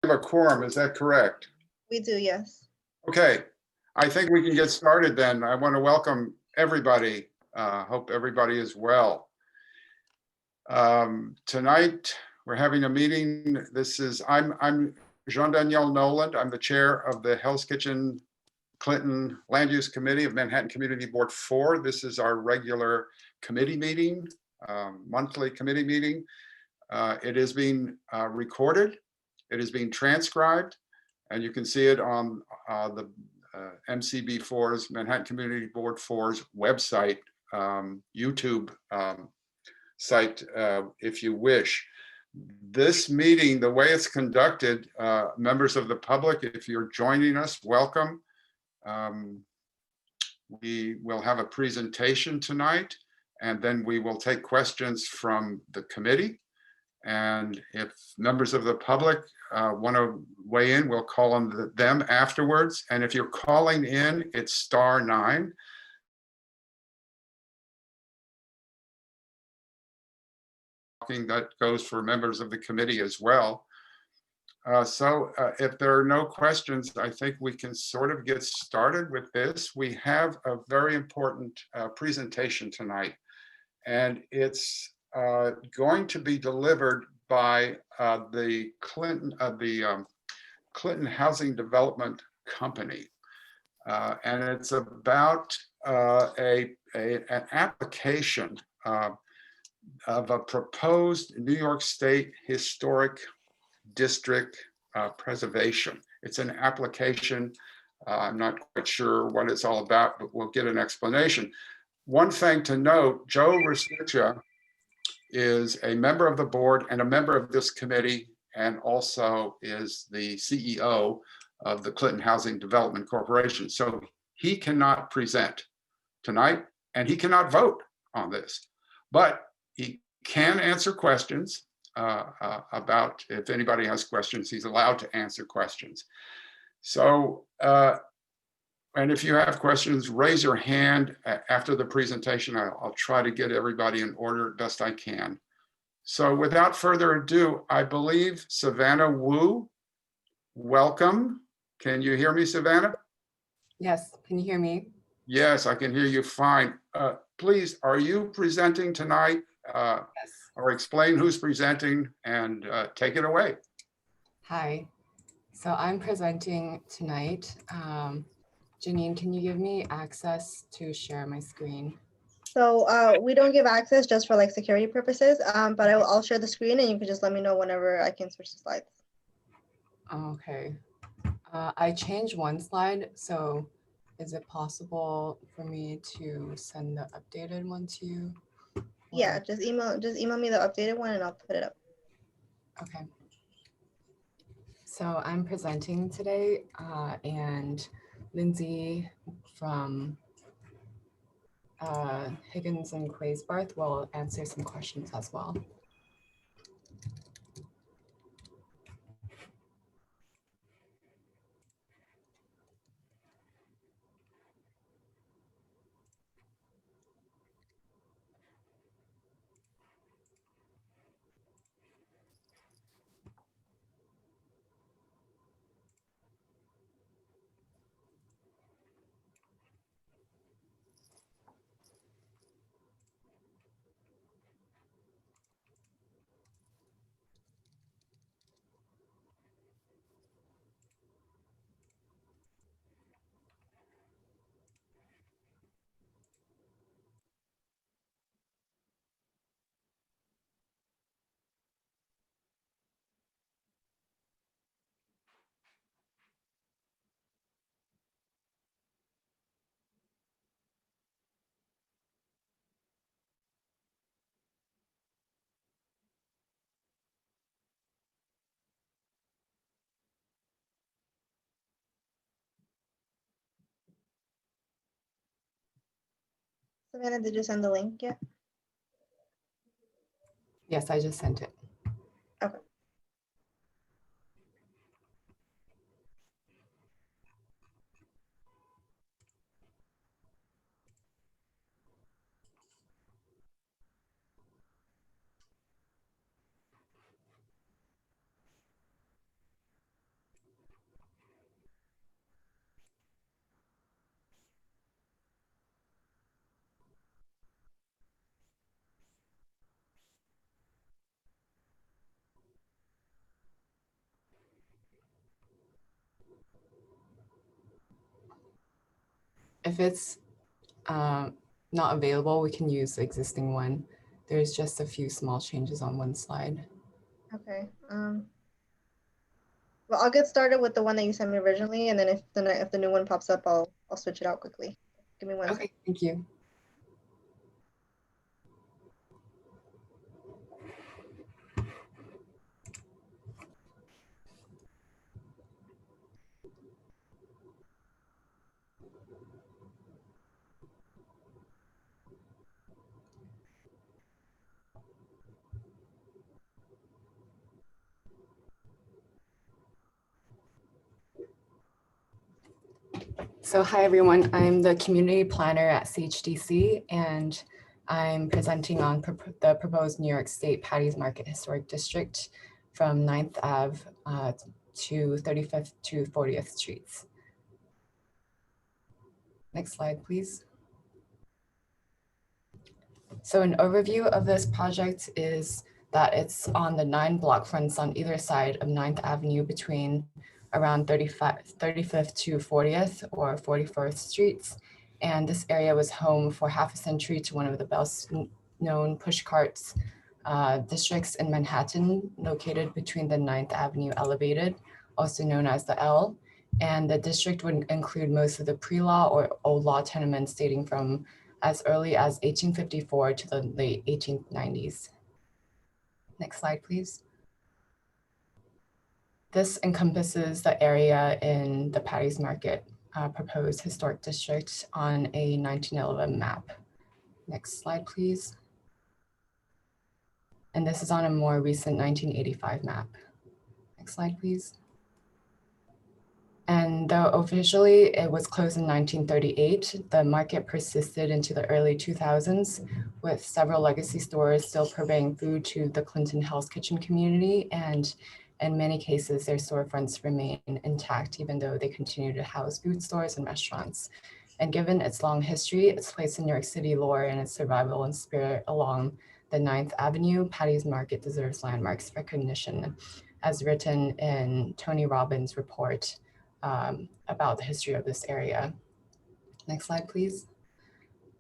have a quorum, is that correct? We do, yes. Okay, I think we can get started then. I want to welcome everybody. Hope everybody is well. Tonight, we're having a meeting. I'm Jean-Daniel Noland. I'm the chair of the Hell's Kitchen Clinton Land Use Committee of Manhattan Community Board 4. This is our regular committee meeting, monthly committee meeting. It is being recorded. It is being transcribed, and you can see it on the MCB4's, Manhattan Community Board 4's website, YouTube site, if you wish. This meeting, the way it's conducted, members of the public, if you're joining us, welcome. We will have a presentation tonight, and then we will take questions from the committee. And if members of the public want to weigh in, we'll call on them afterwards. And if you're calling in, it's *9. That goes for members of the committee as well. So if there are no questions, I think we can sort of get started with this. We have a very important presentation tonight, and it's going to be delivered by the Clinton Housing Development Company, and it's about an application of a proposed New York State Historic District preservation. It's an application. I'm not quite sure what it's all about, but we'll get an explanation. One thing to note, Joe Resticha is a member of the board and a member of this committee, and also is the CEO of the Clinton Housing Development Corporation. So he cannot present tonight, and he cannot vote on this, but he can answer questions about, if anybody has questions, he's allowed to answer questions. So, and if you have questions, raise your hand after the presentation. I'll try to get everybody in order best I can. So without further ado, I believe Savannah Wu, welcome. Can you hear me, Savannah? Yes, can you hear me? Yes, I can hear you fine. Please, are you presenting tonight? Yes. Or explain who's presenting and take it away. Hi, so I'm presenting tonight. Janine, can you give me access to share my screen? So we don't give access just for like security purposes, but I'll share the screen and you can just let me know whenever I can switch the slides. Okay. I changed one slide, so is it possible for me to send the updated one to you? Yeah, just email me the updated one and I'll put it up. Okay. So I'm presenting today, and Lindsay from Higgins and Claysbarth will answer some questions as well. Savannah, did you send the link yet? Yes, I just sent it. Okay. If it's not available, we can use the existing one. There's just a few small changes on one slide. Okay. Well, I'll get started with the one that you sent me originally, and then if the new one pops up, I'll switch it out quickly. Give me one second. Okay, thank you. So hi everyone, I'm the community planner at CHDC, and I'm presenting on the proposed New York State Paddy's Market Historic District from 9th Ave to 35th to 40th Streets. Next slide, please. So an overview of this project is that it's on the 9 block fronts on either side of 9th Avenue between around 35th to 40th or 41st Streets. And this area was home for half a century to one of the best known pushcarts districts in Manhattan, located between the 9th Avenue Elevated, also known as the L. And the district would include most of the pre-law or old law tenements dating from as early as 1854 to the late 1890s. Next slide, please. This encompasses the area in the Paddy's Market proposed historic district on a 1911 map. Next slide, please. And this is on a more recent 1985 map. Next slide, please. And though officially it was closed in 1938, the market persisted into the early 2000s, with several legacy stores still purveying food to the Clinton Hell's Kitchen community, and in many cases, their storefronts remain intact, even though they continue to house food stores and restaurants. And given its long history, its place in New York City lore, and its survival and spirit along the 9th Avenue, Paddy's Market deserves landmarks recognition, as written in Tony Robbins' report about the history of this area. Next slide, please.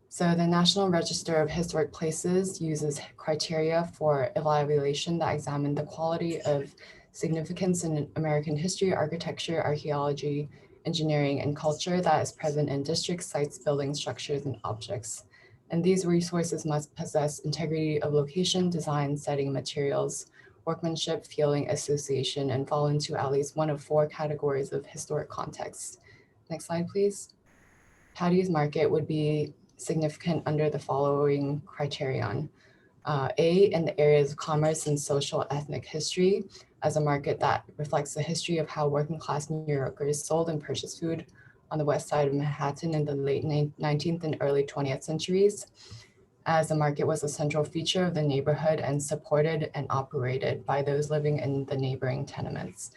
So the National Register of Historic Places uses criteria for evaluation that examine the quality of significance in American history, architecture, archaeology, engineering, and culture that is present in districts, sites, buildings, structures, and objects. And these resources must possess integrity of location, design, setting, materials, workmanship, feeling, association, and fall into at least one of 4 categories of historic context. Next slide, please. Paddy's Market would be significant under the following criterion. A, in the areas of commerce and social ethnic history, as a market that reflects the history of how working class New Yorkers sold and purchased food on the west side of Manhattan in the late 19th and early 20th centuries, as the market was a central feature of the neighborhood and supported and operated by those living in the neighboring tenements.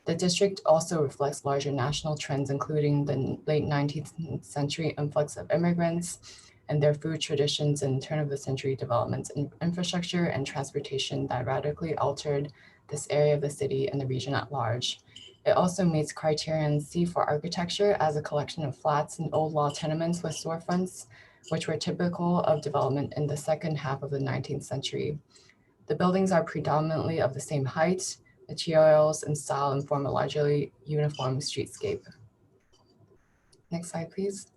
The district also reflects larger national trends, including the late 19th century influx of immigrants and their food traditions and turn of the century developments in infrastructure and transportation that radically altered this area of the city and the region at large. It also meets criterion C for architecture as a collection of flats and old law tenements with storefronts, which were typical of development in the second half of the 19th century. The buildings are predominantly of the same height, materials, and style, and form a largely uniform streetscape. Next slide, please.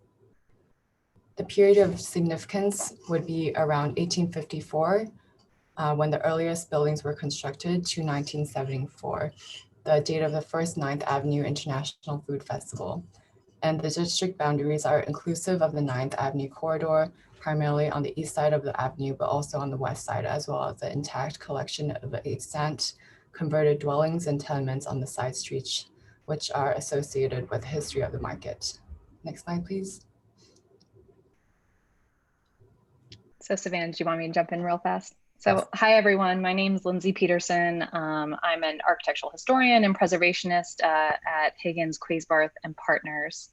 The period of significance would be around 1854, when the earliest buildings were constructed, to 1974, the date of the first 9th Avenue International Food Festival. And the district boundaries are inclusive of the 9th Avenue corridor, primarily on the east side of the avenue, but also on the west side, as well as the intact collection of extant converted dwellings and tenements on the side streets, which are associated with the history of the market. Next slide, please. So Savannah, do you want me to jump in real fast? So hi, everyone. My name is Lindsay Peterson. I'm an architectural historian and preservationist at Higgins, Quaisbarth and Partners.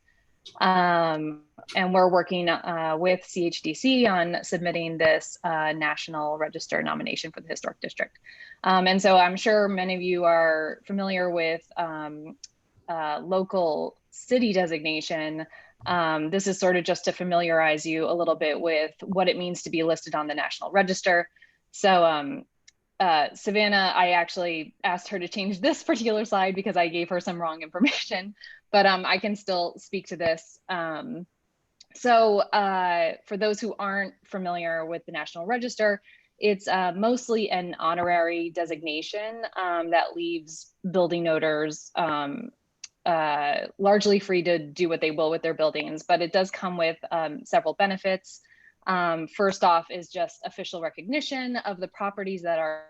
And we're working with CHDC on submitting this National Register nomination for the Historic District. And so I'm sure many of you are familiar with local city designation, This is sort of just to familiarize you a little bit with what it means to be listed on the National Register. So Savannah, I actually asked her to change this particular slide because I gave her some wrong information, but I can still speak to this. So for those who aren't familiar with the National Register, it's mostly an honorary designation that leaves building owners largely free to do what they will with their buildings, but it does come with several benefits. First off is just official recognition of the properties that are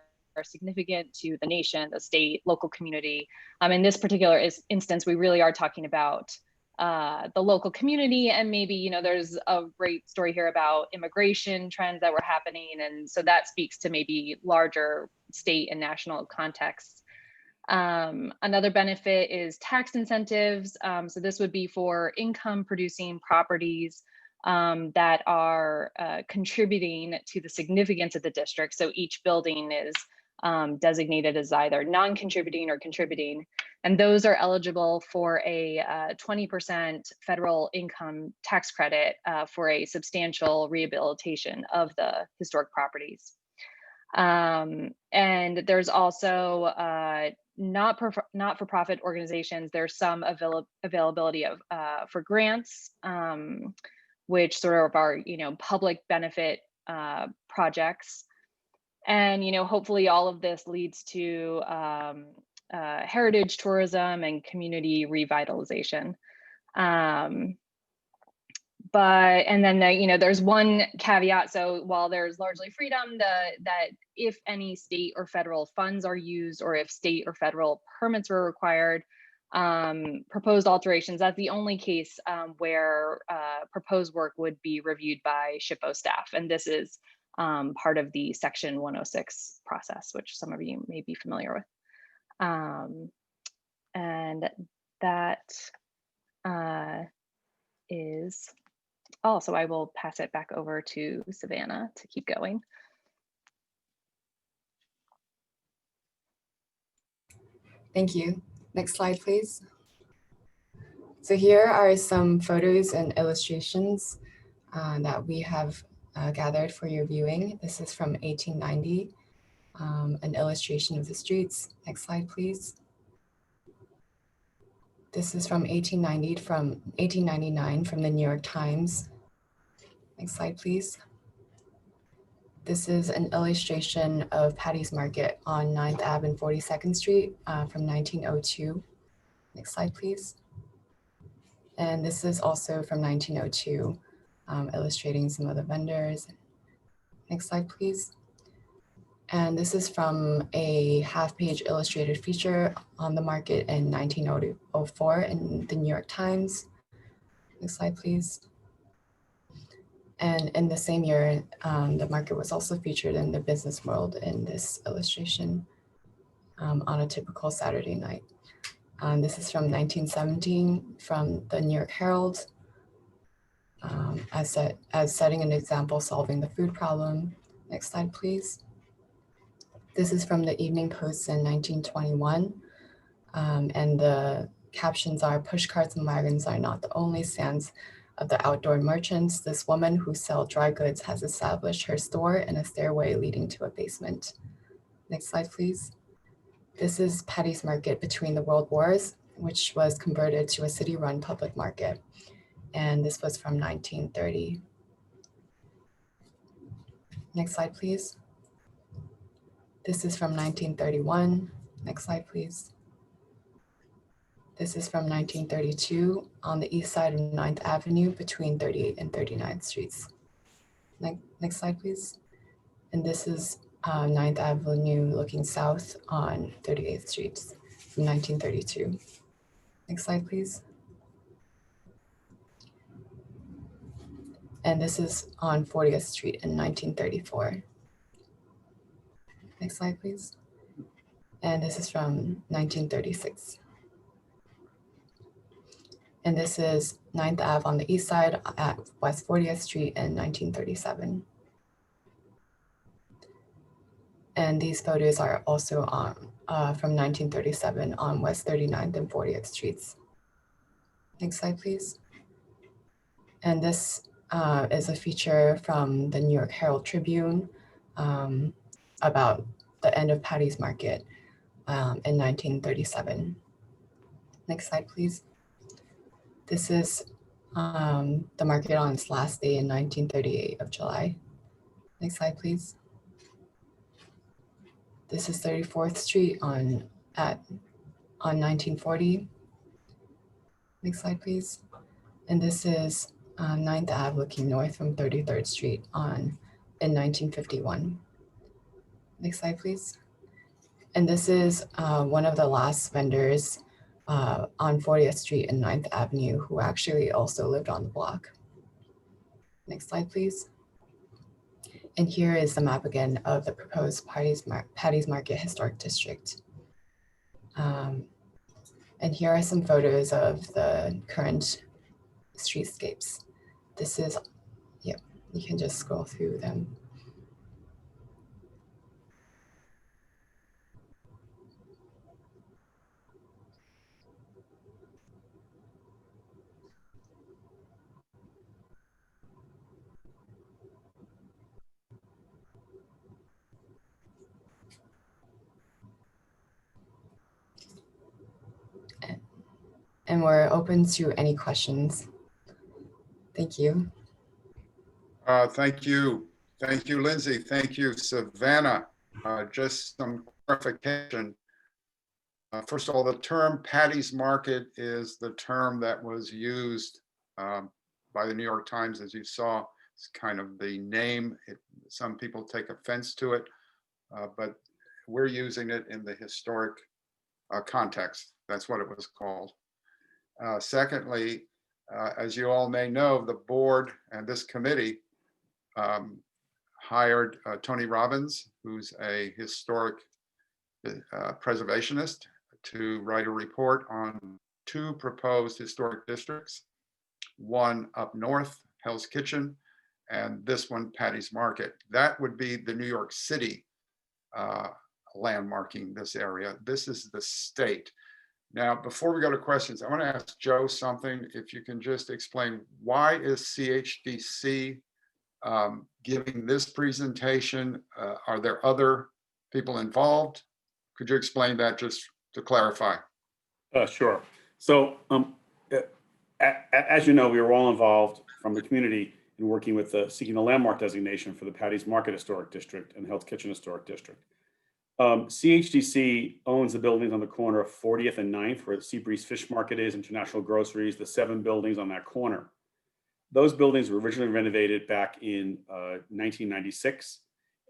significant to the nation, the state, local community. In this particular instance, we really are talking about the local community, and maybe, you know, there's a great story here about immigration trends that were happening, and so that speaks to maybe larger state and national contexts. Another benefit is tax incentives. So this would be for income producing properties that are contributing to the significance of the district. So each building is designated as either non-contributing or contributing. And those are eligible for a 20% federal income tax credit for a substantial rehabilitation of the historic properties. And there's also not-for-profit organizations. There's some availability of for grants, which sort of are, you know, public benefit projects. And, you know, hopefully all of this leads to heritage tourism and community revitalization. And then you know, there's one caveat. So while there's largely freedom, that if any state or federal funds are used, or if state or federal permits were required, proposed alterations, that's the only case where proposed work would be reviewed by SHPO staff. And this is part of the Section 106 process, which some of you may be familiar with. And that is all. So I will pass it back over to Savannah to keep going. Thank you. Next slide, please. So here are some photos and illustrations that we have gathered for your viewing. This is from 1890, an illustration of the streets. Next slide, please. This is from 1899 from the New York Times. Next slide, please. This is an illustration of Paddy's Market on 9th Ave and 42nd Street from 1902. Next slide, please. And this is also from 1902, illustrating some of the vendors. Next slide, please. And this is from a half-page illustrated feature on the market in 1904 in the New York Times. Next slide, please. And in the same year, the market was also featured in the Business World in this illustration on a typical Saturday night. This is from 1917 from the New York Herald as setting an example solving the food problem. Next slide, please. This is from the Evening Post in 1921. And the captions are, "Push carts and wagons are not the only stands of the outdoor merchants. This woman who sells dry goods has established her store in a stairway leading to a basement." Next slide, please. This is Paddy's Market between the World Wars, which was converted to a city-run public market. And this was from 1930. Next slide, please. This is from 1931. Next slide, please. This is from 1932 on the east side of 9th Avenue between 38th and 39th Streets. Next slide, please. And this is 9th Avenue looking south on 38th Street from 1932. Next slide, please. And this is on 40th Street in 1934. Next slide, please. And this is from 1936. And this is 9th Ave on the east side at West 40th Street in 1937. And these photos are also on from 1937 on West 39th and 40th Streets. Next slide, please. And this is a feature from the New York Herald Tribune about the end of Paddy's Market in 1937. Next slide, please. This is the market on its last day in 1938 of July. Next slide, please. This is 34th Street on 1940. Next slide, please. And this is 9th Ave looking north from 33rd Street in 1951. Next slide, please. And this is one of the last vendors on 40th Street and 9th Avenue who actually also lived on the block. Next slide, please. And here is the map again of the proposed Paddy's Market Historic District. And here are some photos of the current streetscapes. This is, yep, you can just scroll through them. And we're open to any questions. Thank you. Thank you. Thank you, Lindsay. Thank you, Savannah. Just some clarification. First of all, the term Paddy's Market is the term that was used by the New York Times, as you saw. It's kind of the name. Some people take offense to it, but we're using it in the historic context. That's what it was called. Secondly, as you all may know, the board and this committee hired Tony Robbins, who's a historic preservationist, to write a report on 2 proposed historic districts, one up north, Hell's Kitchen, and this one, Paddy's Market. That would be the New York City landmarking this area. This is the state. Now, before we go to questions, I want to ask Joe something. If you can just explain, why is CHDC giving this presentation? Are there other people involved? Could you explain that just to clarify? Sure. So as you know, we were all involved from the community in working with seeking the landmark designation for the Paddy's Market Historic District and Hell's Kitchen Historic District. CHDC owns the buildings on the corner of 40th and 9th, where the Seabreeze Fish Market is, International Groceries, the 7 buildings on that corner. Those buildings were originally renovated back in 1996,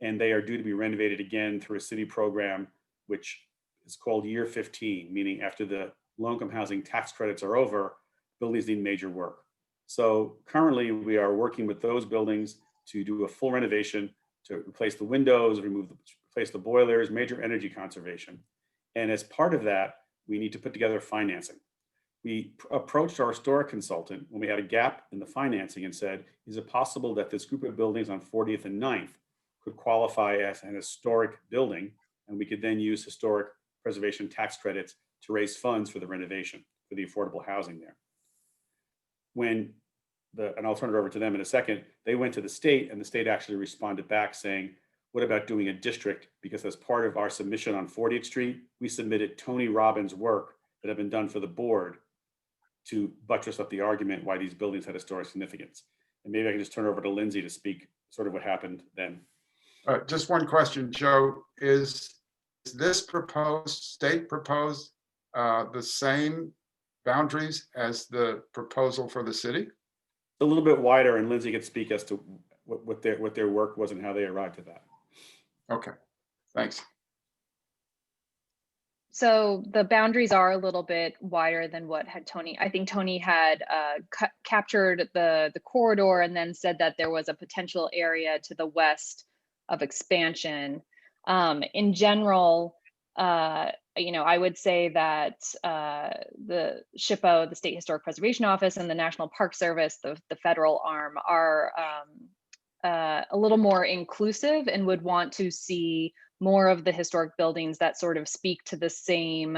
and they are due to be renovated again through a city program, which is called Year 15, meaning after the low-income housing tax credits are over, buildings need major work. So currently we are working with those buildings to do a full renovation, to replace the windows, replace the boilers, major energy conservation. And as part of that, we need to put together financing. We approached our historic consultant when we had a gap in the financing and said, is it possible that this group of buildings on 40th and 9th could qualify as an historic building, and we could then use historic preservation tax credits to raise funds for the renovation, for the affordable housing there. And I'll turn it over to them in a second, they went to the state, and the state actually responded back saying, what about doing a district? Because as part of our submission on 40th Street, we submitted Tony Robbins' work that had been done for the board to buttress up the argument why these buildings had historic significance. And maybe I can just turn it over to Lindsay to speak sort of what happened then. Just one question, Joe. Is this state proposed the same boundaries as the proposal for the city? A little bit wider, and Lindsay could speak as to what their work was and how they arrived at that. Okay, thanks. So the boundaries are a little bit wider than what had Tony. I think Tony had captured the corridor and then said that there was a potential area to the west of expansion. In general, I would say that the SHPO, the State Historic Preservation Office, and the National Park Service, the federal arm, are a little more inclusive and would want to see more of the historic buildings that sort of speak to the same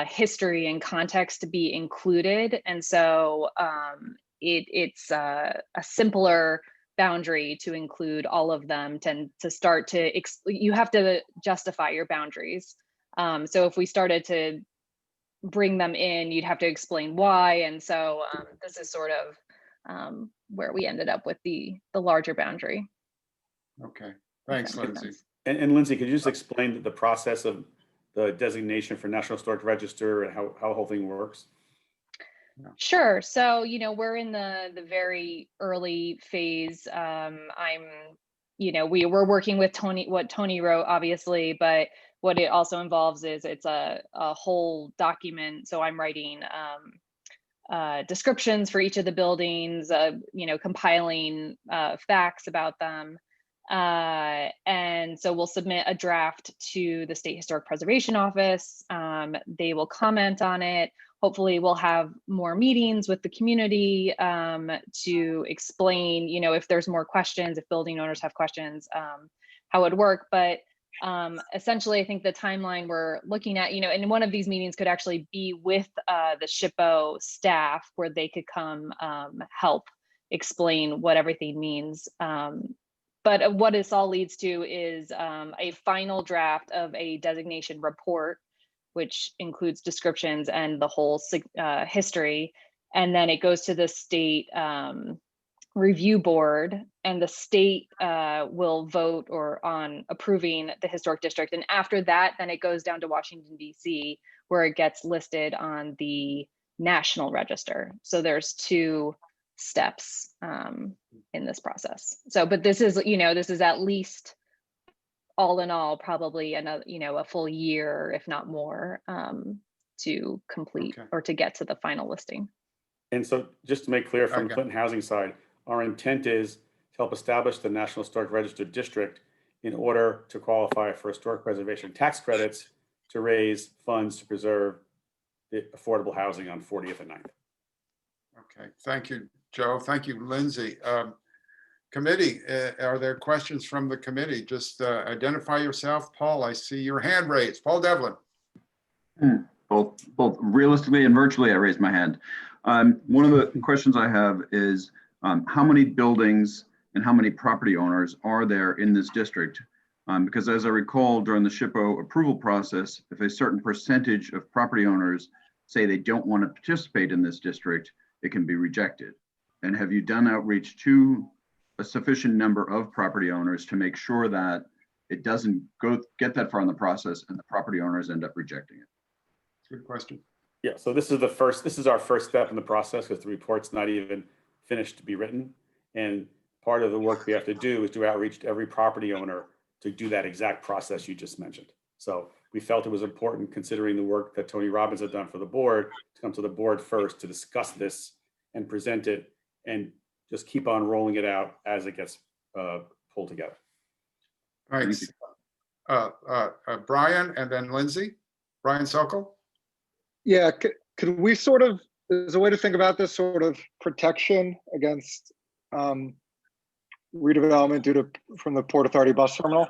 history and context to be included. And so it's a simpler boundary to include all of them, to start to, you have to justify your boundaries. So if we started to bring them in, you'd have to explain why. And so this is sort of where we ended up with the larger boundary. Okay, thanks, If that makes Lindsay. sense. And Lindsay, could you just explain the process of the designation for National Historic Register and how the whole thing works? Sure. So, we're in the very early phase. We're working with what Tony wrote, obviously, but what it also involves is it's a whole document. So I'm writing descriptions for each of the buildings, compiling facts about them. And so we'll submit a draft to the State Historic Preservation Office. They will comment on it. Hopefully we'll have more meetings with the community to explain, if there's more questions, if building owners have questions, how it would work. But essentially, I think the timeline we're looking at, and one of these meetings could actually be with the SHPO staff, where they could come help explain what everything means. But what this all leads to is a final draft of a designation report, which includes descriptions and the whole history. And then it goes to the state review board, and the state will vote on approving the historic district. And after that, then it goes down to Washington, D.C., where it gets listed on the National Register. So there's 2 steps in this process. So, but this is at least, all in all, probably another, a full year, if not more, to complete or to get to the final listing. And so just to make clear, from the Okay. Clinton Housing side, our intent is to help establish the National Historic Register District in order to qualify for historic preservation tax credits to raise funds to preserve the affordable housing on 40th and 9th. Okay, thank you, Joe. Thank you, Lindsay. Committee, are there questions from the committee? Just identify yourself. Paul, I see your hand raised. Paul Devlin. Both realistically and virtually, I raised my hand. One of the questions I have is how many buildings and how many property owners are there in this district? Because as I recall, during the SHPO approval process, if a certain percentage of property owners say they don't want to participate in this district, it can be rejected. And have you done outreach to a sufficient number of property owners to make sure that it doesn't get that far in the process and the property owners end up rejecting it? Good question. Yeah, so this is our first step in the process, because the report's not even finished to be written. And part of the work we have to do is do outreach to every property owner to do that exact process you just mentioned. So we felt it was important, considering the work that Tony Robbins had done for the board, to come to the board first to discuss this and present it, and just keep on rolling it out as it gets pulled together. Thanks. Brian, and then Lindsay. Brian Sokol. Yeah, could we sort of, there's a way to think about this sort of protection against redevelopment from the Port Authority bus terminal?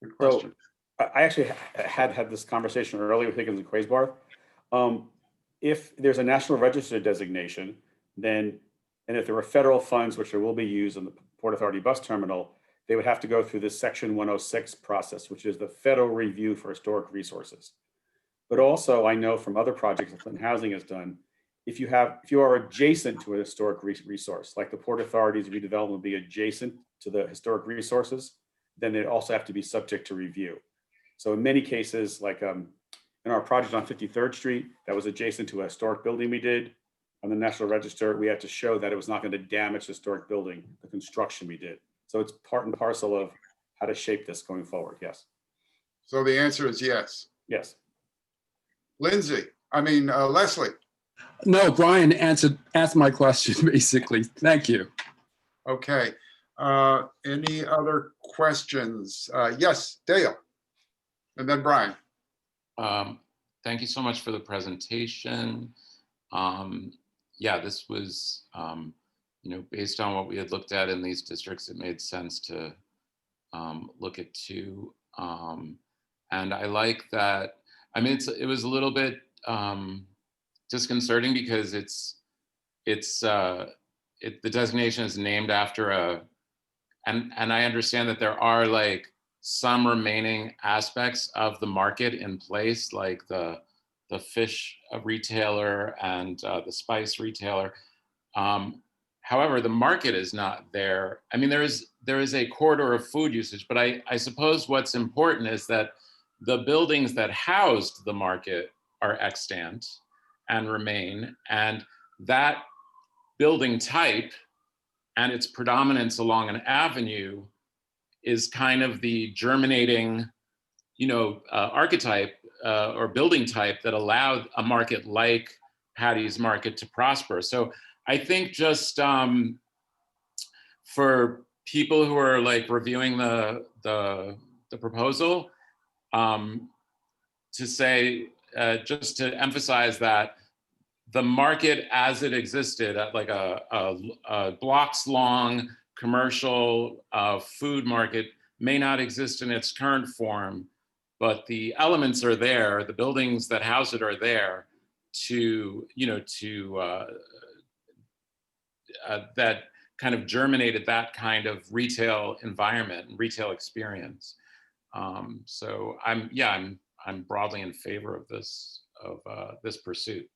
Good question. So I actually had this conversation earlier with Higgins and Quaysbarth. If there's a National Register designation, then, and if there were federal funds, which there will be used in the Port Authority bus terminal, they would have to go through this Section 106 process, which is the federal review for historic resources. But also, I know from other projects that Clinton Housing has done, if you are adjacent to a historic resource, like the Port Authority's redevelopment will be adjacent to the historic resources, then they also have to be subject to review. So in many cases, like in our project on 53rd Street, that was adjacent to a historic building we did on the National Register, we had to show that it was not going to damage the historic building, the construction we did. So it's part and parcel of how to shape this going forward. Yes. So the answer is yes. Yes. Leslie. No, Brian asked my question, basically. Thank you. Okay. Any other questions? Yes, Dale. And then Brian. Thank you so much for the presentation. Yeah, this was, based on what we had looked at in these districts, it made sense to look at 2. And I like that. I mean, it was a little bit disconcerting because it's the designation is named after and I understand that there are like some remaining aspects of the market in place, like the fish retailer and the spice retailer. However, the market is not there. I mean, there is a corridor of food usage, but I suppose what's important is that the buildings that housed the market are extant and remain, and that building type and its predominance along an avenue is kind of the germinating, archetype or building type that allowed a market like Paddy's Market to prosper. So I think just for people who are like reviewing the proposal, to say, just to emphasize that the market as it existed at like a blocks long commercial food market may not exist in its current form, but the elements are there, the buildings that house it are there to, that kind of germinated that kind of retail environment and retail experience. So I'm broadly in favor of this pursuit.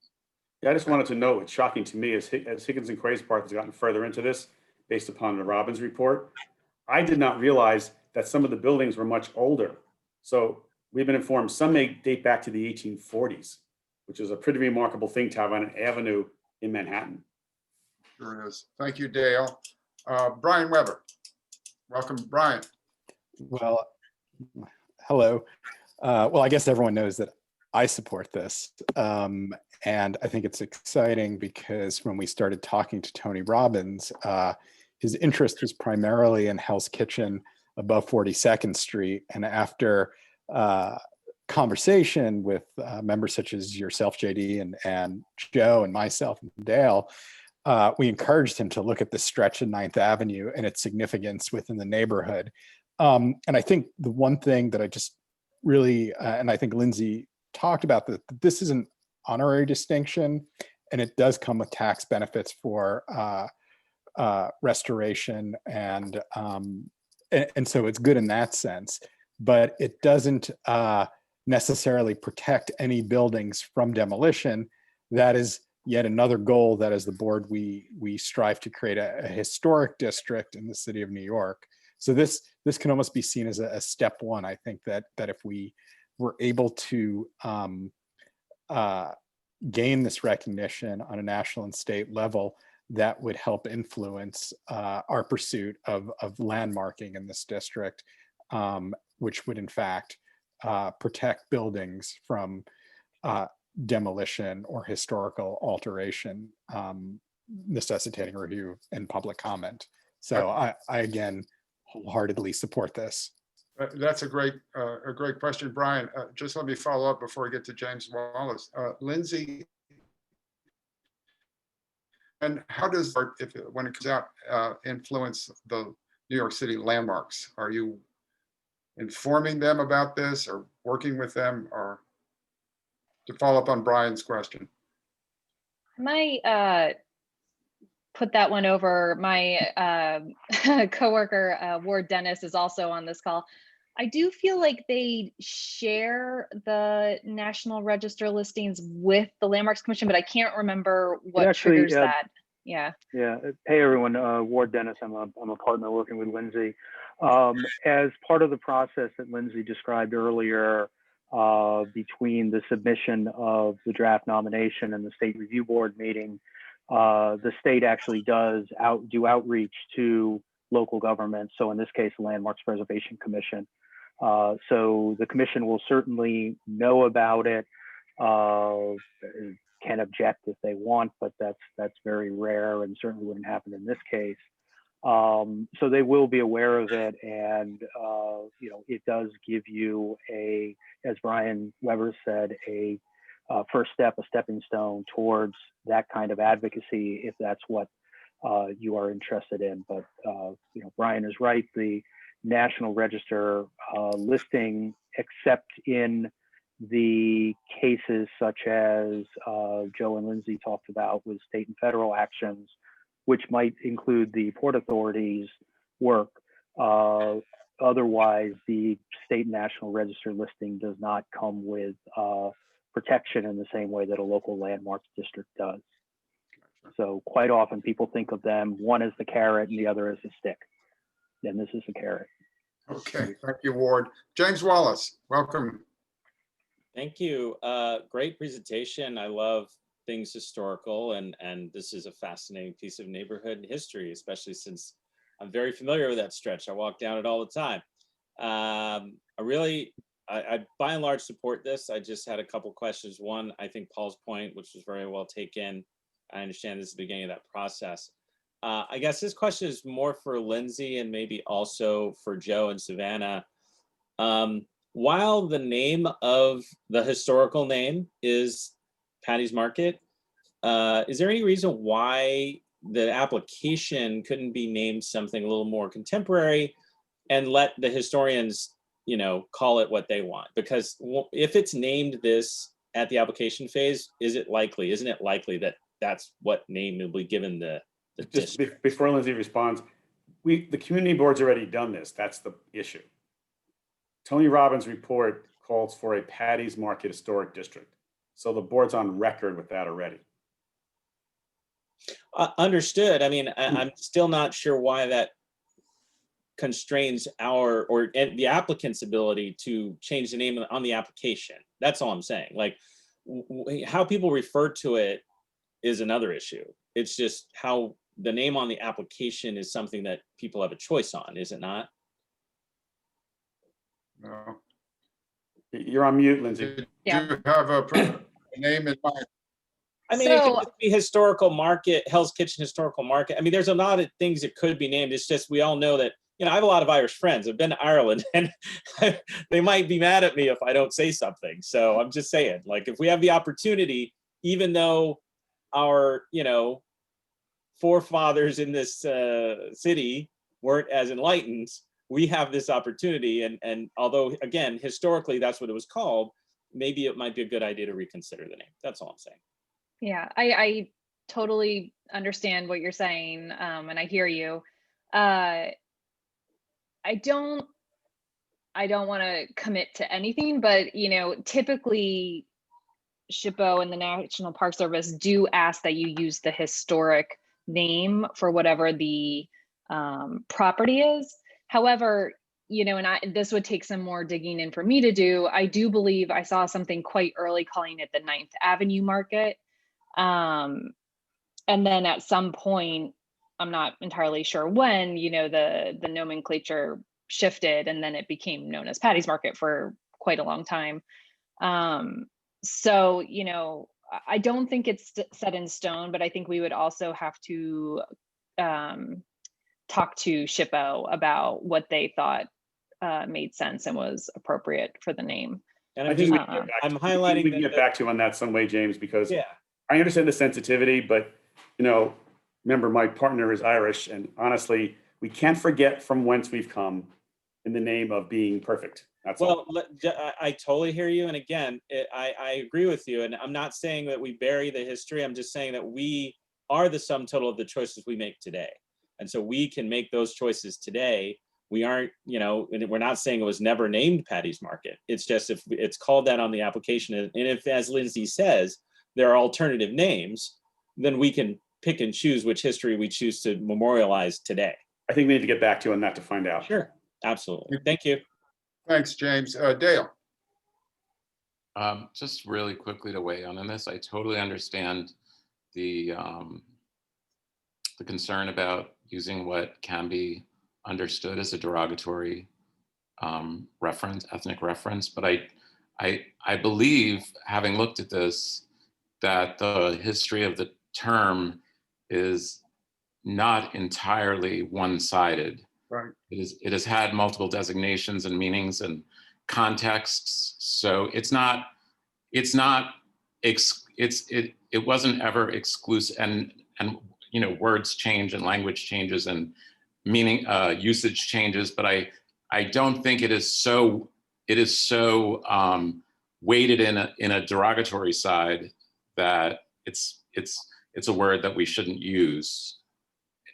Yeah, I just wanted to note, it's shocking to me as Higgins and Quayspark has gotten further into this, based upon the Robbins report, I did not realize that some of the buildings were much older. So we've been informed some may date back to the 1840s, which is a pretty remarkable thing to have on an avenue in Manhattan. Sure is. Thank you, Dale. Brian Weber. Welcome, Brian. Well, hello. Well, I guess everyone knows that I support this. And I think it's exciting because when we started talking to Tony Robbins, his interest was primarily in Hell's Kitchen above 42nd Street. And after conversation with members such as yourself, JD, and Joe, and myself, and Dale, we encouraged him to look at the stretch of 9th Avenue and its significance within the neighborhood. And I think the one thing that I just really, and I think Lindsay talked about, that this is an honorary distinction, and it does come with tax benefits for restoration, and so it's good in that sense, but it doesn't necessarily protect any buildings from demolition. That is yet another goal that as the board we strive to create a historic district in the city of New York. So this can almost be seen as a step one. I think that if we were able to gain this recognition on a national and state level, that would help influence our pursuit of landmarking in this district, which would in fact protect buildings from demolition or historical alteration, necessitating review and public comment. So I again wholeheartedly support this. That's a great question, Brian. Just let me follow up before we get to James Wallace. Lindsay, and how does, when it comes out, influence the New York City landmarks? Are you informing them about this, or working with them, or to follow up on Brian's question? I might put that one over. My coworker, Ward Dennis, is also on this call. I do feel like they share the National Register listings with the Landmarks Commission, but I can't remember what triggers that. Yeah. Yeah. Hey, everyone. Ward Dennis. I'm a partner working with Lindsay. As part of the process that Lindsay described earlier, between the submission of the draft nomination and the State Review Board meeting, the state actually does do outreach to local governments. So in this case, the Landmarks Preservation Commission. So the commission will certainly know about it, can object if they want, but that's very rare and certainly wouldn't happen in this case. So they will be aware of it, and it does give you as Brian Weber said, a first step, a stepping stone towards that kind of advocacy, if that's what you are interested in. But Brian is right. The National Register listing, except in the cases such as Joe and Lindsay talked about with state and federal actions, which might include the Port Authority's work. Otherwise, the state and national register listing does not come with protection in the same way that a local landmarks district does. So quite often people think of them, one as the carrot and the other as the stick. And this is the carrot. Okay, thank you, Ward. James Wallace, welcome. Thank you. Great presentation. I love things historical, and this is a fascinating piece of neighborhood history, especially since I'm very familiar with that stretch. I walk down it all the time. I by and large support this. I just had a couple questions. One, I think Paul's point, which was very well taken. I understand this is the beginning of that process. I guess this question is more for Lindsay and maybe also for Joe and Savannah. While the name of the historical name is Paddy's Market, is there any reason why the application couldn't be named something a little more contemporary and let the historians, call it what they want? Because if it's named this at the application phase, isn't it likely that that's what name will be given the Just before Lindsay responds, the community board's already done this. That's the issue. Tony Robbins' report calls for a Paddy's Market Historic District. So the board's on record with that already. Understood. I mean, I'm still not sure why that constrains the applicant's ability to change the name on the application. That's all I'm saying. Like how people refer to it is another issue. It's just how the name on the application is something that people have a choice on, is it not? No. You're on mute, Lindsay. Do you have a name in mind? I mean, it could be historical market, Hell's Kitchen historical market. I mean, there's a lot of things that could be named. It's just, we all know that, I have a lot of Irish friends. I've been to Ireland and they might be mad at me if I don't say something. So I'm just saying, like, if we have the opportunity, even though our, forefathers in this city weren't as enlightened, we have this opportunity. And although, again, historically, that's what it was called, maybe it might be a good idea to reconsider the name. That's all I'm saying. Yeah, I totally understand what you're saying, and I hear you. I don't want to commit to anything, but typically SHPO and the National Park Service do ask that you use the historic name for whatever the property is. However, this would take some more digging in for me to do. I do believe I saw something quite early calling it the 9th Avenue Market. And then at some point, I'm not entirely sure when, the nomenclature shifted and then it became known as Paddy's Market for quite a long time. So, I don't think it's set in stone, but I think we would also have to talk to SHPO about what they thought made sense and was appropriate for the name. And I'm highlighting. We can get back to you on that some way, James, because yeah, I understand the sensitivity, but remember my partner is Irish, and honestly, we can't forget from whence we've come in the name of being perfect. That's all. I totally hear you. And again, I agree with you. And I'm not saying that we bury the history. I'm just saying that we are the sum total of the choices we make today. And so we can make those choices today. We aren't, we're not saying it was never named Paddy's Market. It's just if it's called that on the application, and if, as Lindsay says, there are alternative names, then we can pick and choose which history we choose to memorialize today. I think we need to get back to you on that to find out. Sure, absolutely. Thank you. Thanks, James. Dale. Just really quickly to weigh in on this, I totally understand the concern about using what can be understood as a derogatory reference, ethnic reference, but I believe, having looked at this, that the history of the term is not entirely one-sided. Right. It has had multiple designations and meanings and contexts. So it wasn't ever exclusive, and words change and language changes and meaning usage changes. But I don't think it is so weighted in a derogatory side, that it's a word that we shouldn't use,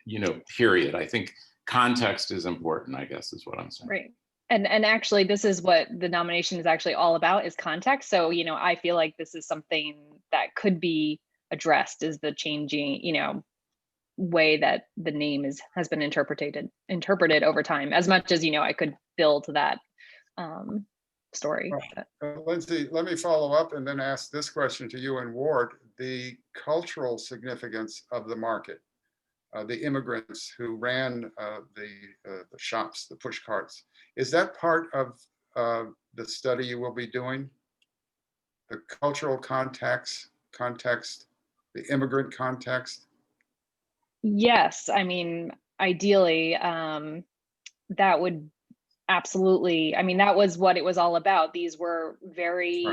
you know, period. I think context is important, I guess, is what I'm saying. Right. And actually, this is what the nomination is actually all about, is context. So, you know, I feel like this is something that could be addressed, is the changing, you know, way that the name has been interpreted over time. As much as, you know, I could build that story. Lindsay, let me follow up and then ask this question to you and Ward. The cultural significance of the market, the immigrants who ran the shops, the push carts, is that part of the study you will be doing? The cultural context, the immigrant context? Yes, I mean, ideally, that would absolutely, I mean, that was what it was all about. These were very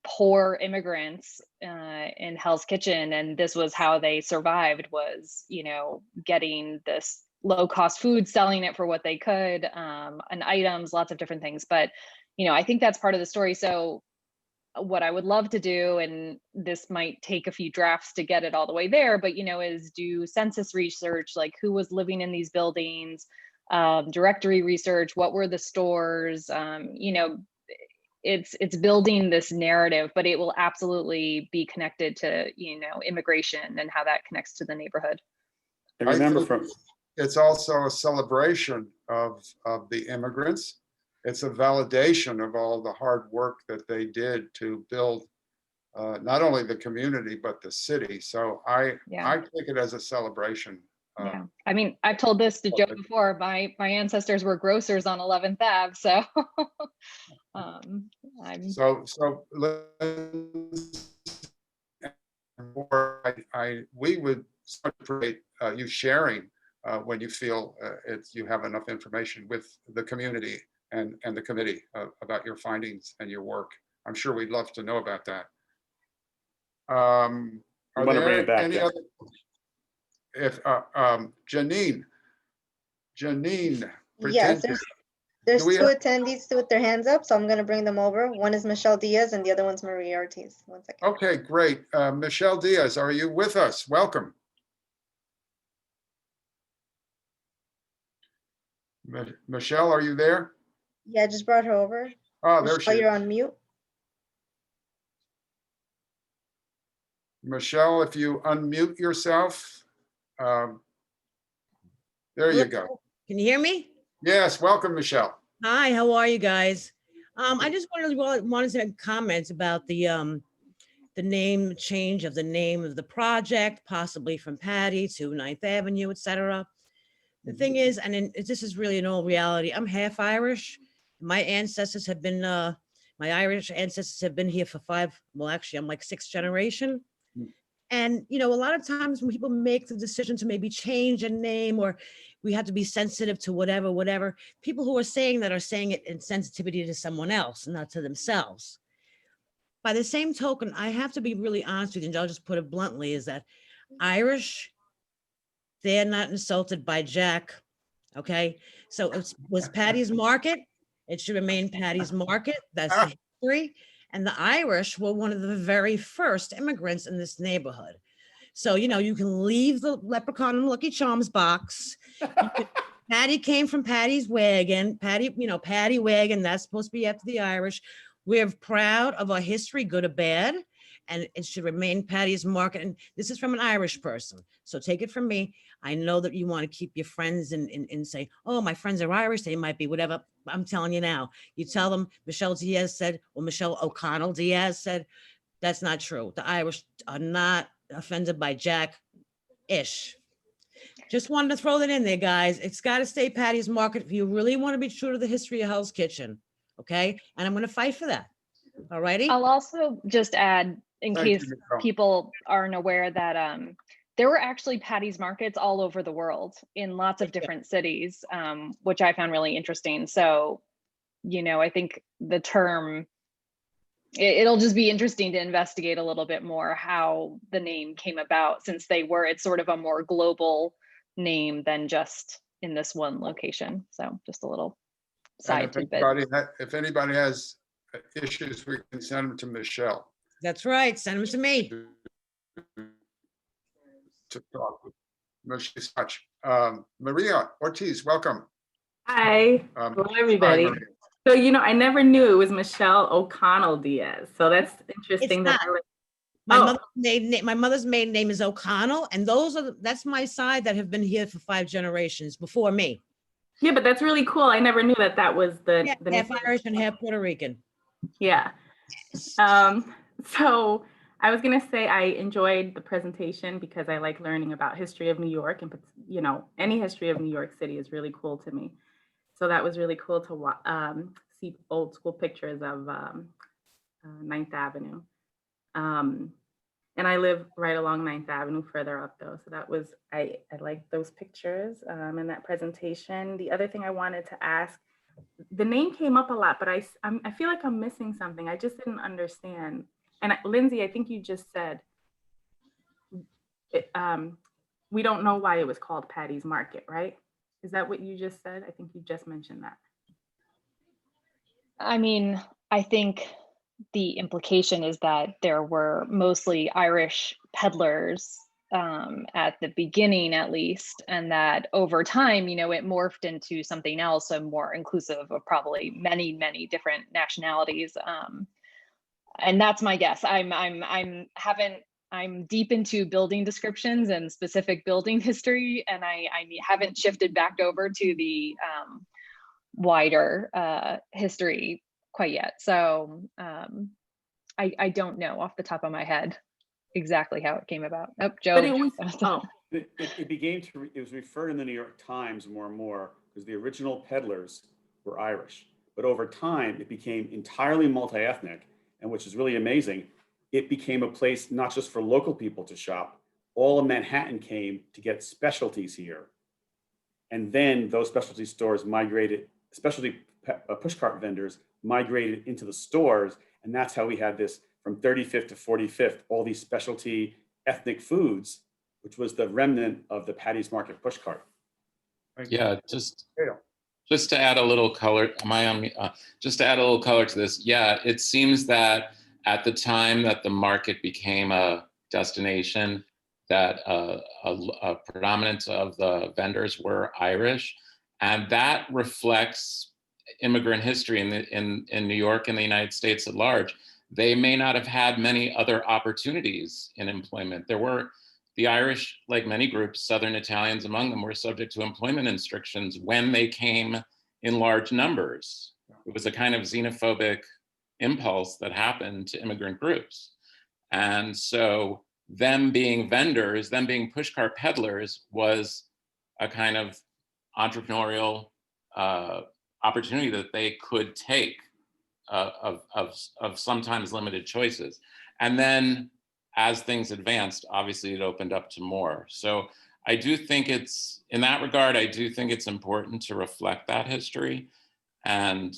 poor immigrants in Hell's Kitchen, and this was how they survived, was, you know, getting this low-cost food, selling it for what they could, and items, lots of different things. But, you know, I think that's part of the story. So what I would love to do, and this might take a few drafts to get it all the way there, but, you know, is do census research, like who was living in these buildings, directory research, what were the stores, you know, it's building this narrative, but it will absolutely be connected to, you know, immigration and how that connects to the neighborhood. And remember, it's also a celebration of the immigrants. It's a validation of all the hard work that they did to build not only the community, but the city. So I take it as a celebration. Yeah, I mean, I've told this to Joe before. My ancestors were grocers on 11th Ave, so we would appreciate you sharing when you feel you have enough information with the community and the committee about your findings and your work. I'm sure we'd love to know about that. Are there any other? If Janine, yes, there's two attendees still with their hands up, so I'm going to bring them over. One is Michelle Diaz and the other one's Maria Ortiz. 1 second. Okay, great. Michelle Diaz, are you with us? Welcome. Michelle, are you there? Yeah, I just brought her over. Oh, there she is. You're on mute. Michelle, if you unmute yourself. There you go. Can you hear me? Yes, welcome, Michelle. Hi, how are you guys? I just wanted to comment about the name change of the name of the project, possibly from Paddy to 9th Avenue, etc. The thing is, and this is really in all reality, I'm half Irish. My ancestors have been, my Irish ancestors have been here for actually I'm like 6th generation. And, you know, a lot of times when people make the decision to maybe change a name, or we have to be sensitive to whatever, people who are saying that are saying it in sensitivity to someone else, not to themselves. By the same token, I have to be really honest with you, and I'll just put it bluntly, is that Irish, they're not insulted by Jack, okay? So it was Paddy's Market. It should remain Paddy's Market. That's the history. And the Irish were one of the very first immigrants in this neighborhood. So, you know, you can leave the Leprechaun and Lucky Charms box. Paddy came from Paddy's wagon. Paddy, you know, Paddy wagon, that's supposed to be after the Irish. We're proud of our history, good or bad, and it should remain Paddy's Market. And this is from an Irish person. So take it from me. I know that you want to keep your friends and say, oh, my friends are Irish, they might be whatever. I'm telling you now, you tell them Michelle Diaz said, or Michelle O'Connell Diaz said, that's not true. The Irish are not offended by Jack-ish. Just wanted to throw that in there, guys. It's got to stay Paddy's Market if you really want to be true to the history of Hell's Kitchen, okay? And I'm going to fight for that, all righty? I'll also just add, in case people aren't aware, that there were actually Paddy's markets all over the world in lots of different cities, which I found really interesting. So, you know, I think the term, it'll just be interesting to investigate a little bit more how the name came about, since it's sort of a more global name than just in this one location. So just a little side tidbit. If anybody has issues, we can send them to Michelle That's right. Send them to me. to talk with. No, she's such. Maria Ortiz, welcome. Hi, hello everybody. Hi, Maria. So, I never knew it was Michelle O'Connell Diaz. So that's interesting that My mother's maiden name is O'Connell, and that's my side that have been here for 5 generations before me. Yeah, but that's really cool. I never knew that was the half Irish and half Puerto Rican. Yeah. So I was gonna say I enjoyed the presentation because I like learning about history of New York, and any history of New York City is really cool to me. So that was really cool to see old school pictures of 9th Avenue. And I live right along 9th Avenue further up though. So that was, I liked those pictures and that presentation. The other thing I wanted to ask, the name came up a lot, but I feel like I'm missing something. I just didn't understand. And Lindsay, I think you just said, we don't know why it was called Paddy's Market, right? Is that what you just said? I think you just mentioned that. I mean, I think the implication is that there were mostly Irish peddlers at the beginning, at least, and that over time, it morphed into something else, and more inclusive of probably many, many different nationalities. And that's my guess. I'm deep into building descriptions and specific building history, and I haven't shifted back over to the wider history quite yet. So I don't know off the top of my head exactly how it came about. Oh, Joe. But it was referred in the New York Times more and more because the original peddlers were Irish. But over time, it became entirely multi-ethnic, and which is really amazing, it became a place not just for local people to shop. All of Manhattan came to get specialties here. And then those specialty stores migrated, specialty pushcart vendors migrated into the stores. And that's how we had this from 35th to 45th, all these specialty ethnic foods, which was the remnant of the Paddy's Market pushcart. Yeah, just to add a little color, just to add a little color to this. Yeah, it seems that at the time that the market became a destination, that a predominance of the vendors were Irish, and that reflects immigrant history in New York and the United States at large. They may not have had many other opportunities in employment. There were the Irish, like many groups, Southern Italians among them, were subject to employment restrictions when they came in large numbers. It was a kind of xenophobic impulse that happened to immigrant groups. And so them being vendors, them being pushcart peddlers was a kind of entrepreneurial opportunity that they could take of sometimes limited choices. And then as things advanced, obviously it opened up to more. So I do think in that regard, I do think it's important to reflect that history. And,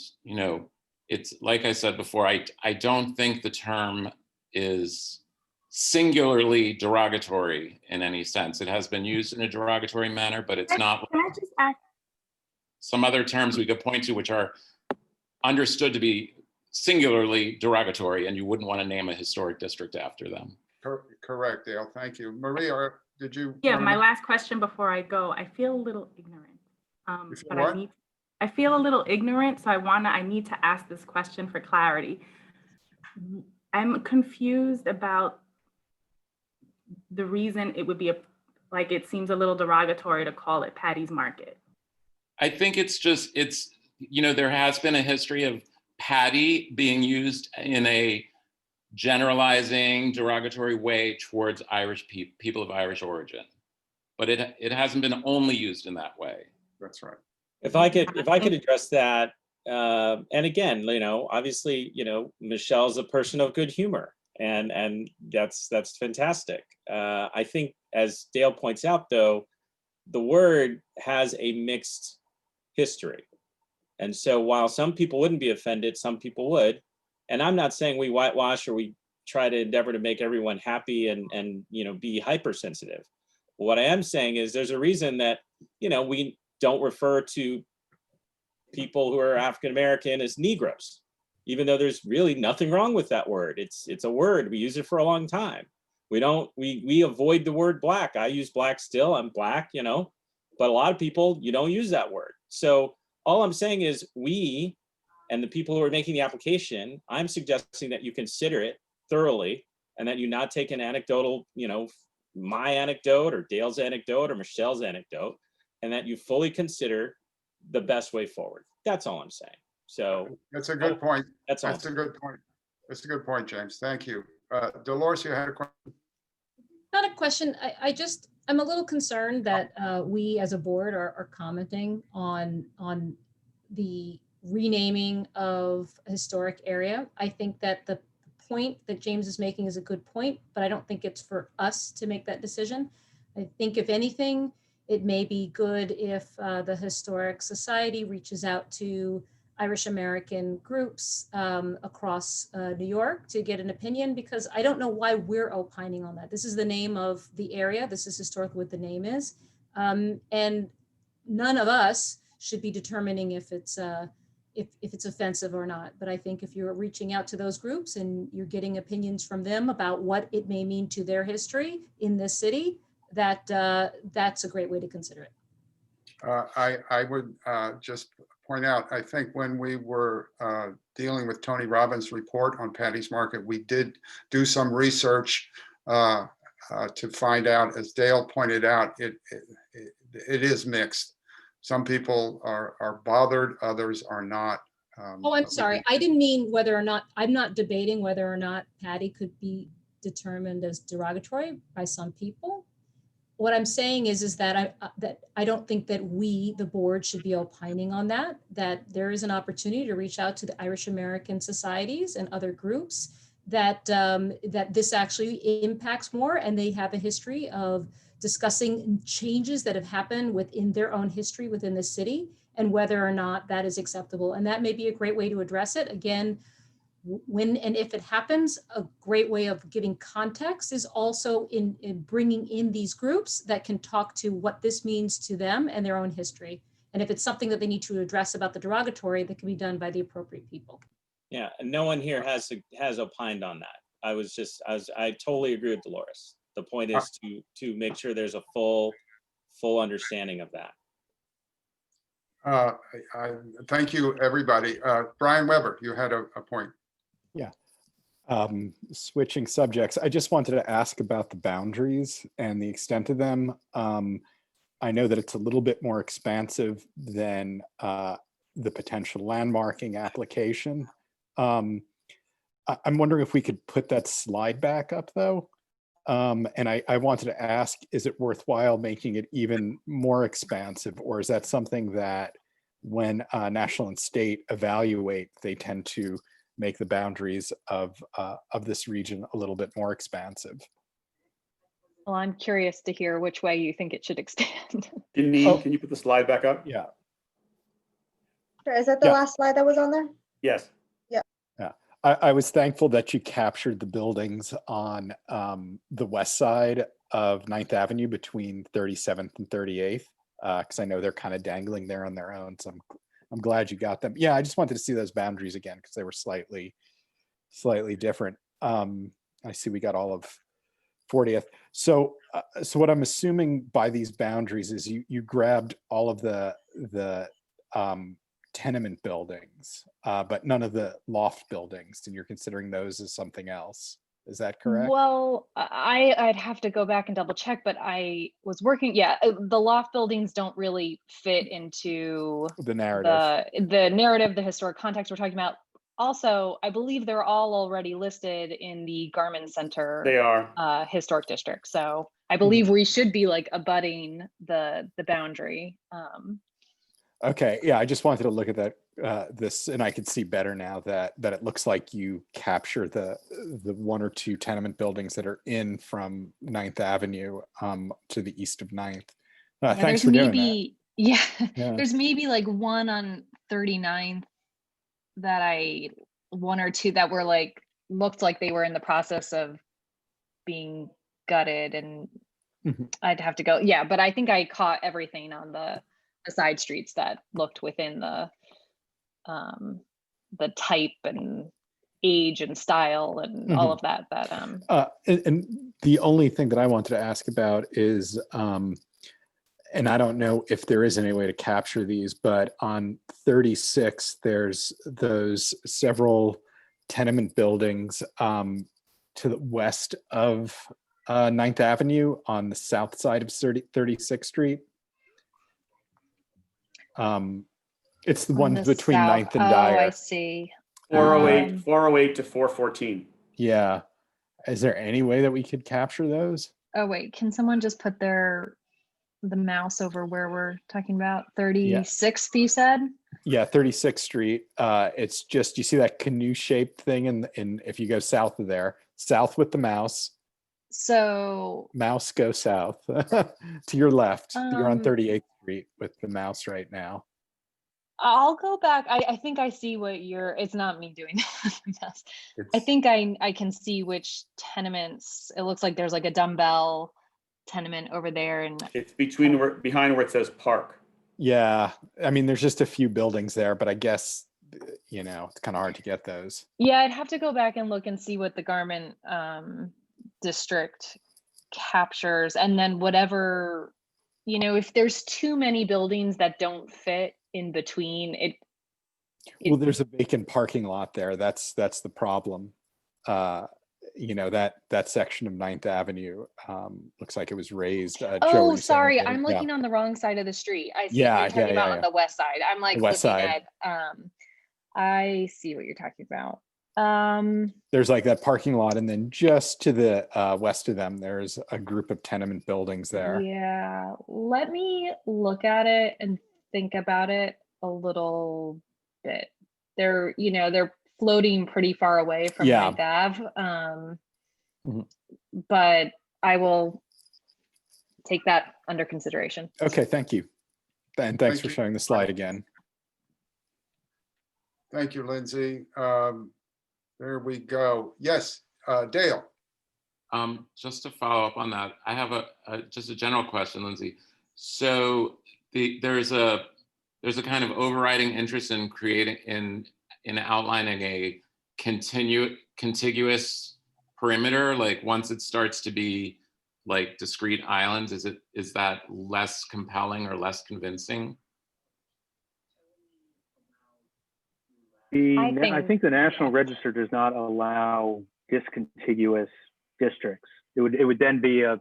it's like I said before, I don't think the term is singularly derogatory in any sense. It has been used in a derogatory manner, but it's not. Can I just ask? Some other terms we could point to which are understood to be singularly derogatory, and you wouldn't want to name a historic district after them. Correct, Dale. Thank you. Maria, did you? Yeah, my last question before I go. I feel a little ignorant, but I feel a little ignorant, so I need to ask this question for clarity. I'm confused about the reason it would be it seems a little derogatory to call it Paddy's Market. I think it's there has been a history of Paddy being used in a generalizing, derogatory way towards Irish people of Irish origin, but it hasn't been only used in that way. That's right. If I could address that, and again, obviously, Michelle's a person of good humor, and that's fantastic. I think, as Dale points out, though, the word has a mixed history, and so while some people wouldn't be offended, some people would. And I'm not saying we whitewash or we try to endeavor to make everyone happy and be hypersensitive. What I am saying is there's a reason that we don't refer to people who are African American as Negroes. even though there's really nothing wrong with that word. It's a word, we use it for a long time. We avoid the word black. I use black still, I'm black, you know, but a lot of people, you don't use that word. So all I'm saying is we, and the people who are making the application, I'm suggesting that you consider it thoroughly and that you not take an anecdotal, you know, my anecdote or Dale's anecdote or Michelle's anecdote, and that you fully consider the best way forward. That's all I'm saying. So That's a good point. That's all. That's a good point. That's a good point, James. Thank you. Dolores, you had a question? Not a question. I'm a little concerned that we as a board are commenting on the renaming of a historic area. I think that the point that James is making is a good point, but I don't think it's for us to make that decision. I think if anything, it may be good if the Historic Society reaches out to Irish American groups across New York to get an opinion, because I don't know why we're opining on that. This is the name of the area. This is historically what the name is. And none of us should be determining if it's offensive or not. But I think if you're reaching out to those groups and you're getting opinions from them about what it may mean to their history in this city, that's a great way to consider it. I would just point out, I think when we were dealing with Tony Robbins' report on Paddy's Market, we did do some research to find out, as Dale pointed out, it is mixed. Some people are bothered, others are not. Oh, I'm sorry. I didn't mean whether or not, I'm not debating whether or not Paddy could be determined as derogatory by some people. What I'm saying is that I don't think that we, the board, should be opining on that, that there is an opportunity to reach out to the Irish American societies and other groups that this actually impacts more, and they have a history of discussing changes that have happened within their own history within the city and whether or not that is acceptable. And that may be a great way to address it. Again, when and if it happens, a great way of giving context is also in bringing in these groups that can talk to what this means to them and their own history. And if it's something that they need to address about the derogatory, that can be done by the appropriate people. Yeah, and no one here has opined on that. I totally agree with Dolores. The point is to make sure there's a full understanding of that. Thank you, everybody. Brian Weber, you had a point. Yeah. Switching subjects, I just wanted to ask about the boundaries and the extent of them. I know that it's a little bit more expansive than the potential landmarking application. I'm wondering if we could put that slide back up though. And I wanted to ask, is it worthwhile making it even more expansive, or is that something that when national and state evaluate, they tend to make the boundaries of this region a little bit more expansive? Well, I'm curious to hear which way you think it should extend. Can you put the slide back up? Yeah. Is that the last slide that was on there? Yes. Yeah. Yeah. I was thankful that you captured the buildings on the west side of 9th Avenue between 37th and 38th, because I know they're kind of dangling there on their own. So I'm glad you got them. Yeah, I just wanted to see those boundaries again because they were slightly different. I see we got all of 40th. So what I'm assuming by these boundaries is you grabbed all of the tenement buildings, but none of the loft buildings, and you're considering those as something else. Is that correct? Well, I'd have to go back and double check, but I was working. Yeah, the loft buildings don't really fit into the narrative. The narrative, the historic context we're talking about. Also, I believe they're all already listed in the Garment Center. They are historic district. So I believe we should be like abutting the boundary. Okay, yeah, I just wanted to look at that this, and I can see better now that it looks like you capture the one or two tenement buildings that are in from 9th Avenue to the east of 9th. Thanks for doing that. Yeah, there's maybe like one on 39th that one or two that were like, looked like they were in the process of being gutted, and I'd have to go. Yeah, but I think I caught everything on the side streets that looked within the the type and age and style and all of that. And the only thing that I wanted to ask about is, and I don't know if there is any way to capture these, but on 36, there's those several tenement buildings to the west of 9th Avenue on the south side of 36th Street. It's the one between south. 9th and Dyer. Oh, I see. 408 to 414. Yeah. Is there any way that we could capture those? Oh, wait, can someone just put the mouse over where we're talking about? 36th, you said? Yeah, 36th Street. It's just, you see that canoe shaped thing in if you go south of there, south with the mouse. So Mouse go south to your left. You're on 38th Street with the mouse right now. I'll go back. I think I see what it's not me doing this. I think I can see which tenements. It looks like there's like a dumbbell tenement over there. And it's behind where it says park. Yeah. I mean, there's just a few buildings there, but I guess, it's kind of hard to get those. Yeah, I'd have to go back and look and see what the garment district captures. And then whatever, if there's too many buildings that don't fit in between, well, there's a vacant parking lot there. That's the problem. That section of 9th Avenue looks like it was raised. Oh, sorry, I'm looking on the wrong side of the street. I see what you're talking about on the west side. I'm like west looking side. at I see what you're talking about. There's like that parking lot, and then just to the west of them, there's a group of tenement buildings there. Yeah, let me look at it and think about it a little bit. They're floating pretty far away from 9th Ave. But I will take that under consideration. Okay, thank you. And thanks for showing the slide again. Thank you, Lindsay. There we go. Yes, Dale. Just to follow up on that, I have just a general question, Lindsay. So there's a kind of overriding interest in creating in outlining a contiguous perimeter. Like once it starts to be like discrete islands, is that less compelling or less convincing? I think the National Register does not allow discontiguous districts. It would then be a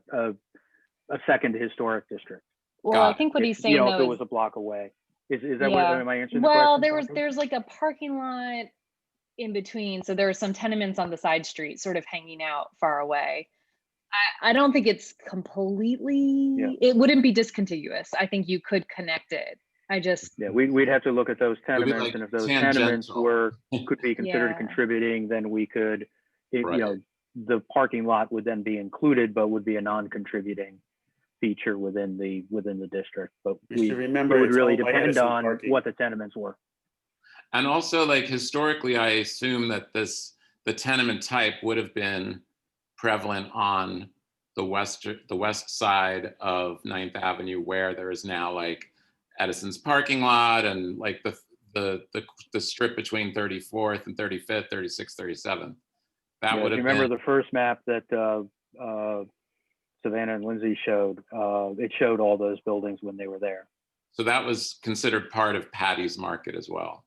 second historic district. Well, I think what he's saying though if it was a block away. Is that what am I answering the well, question? there's like a parking lot in between. So there are some tenements on the side street sort of hanging out far away. I don't think it's completely, it wouldn't be discontiguous. I think you could connect it. We'd have to look at those tenements, like and if those tangential. tenements could be considered contributing, then we could, the parking lot would then be included, but would be a non-contributing feature within the district. But you should remember it would it's really all by depend Edison on parking. what the tenements were. And also, like historically, I assume that the tenement type would have been prevalent on the west side of 9th Avenue, where there is now like Edison's parking lot and like the strip between 34th and 35th, 36th, 37th. That would have remember been the first map that Savannah and Lindsay showed. It showed all those buildings when they were there. So that was considered part of Paddy's market as well.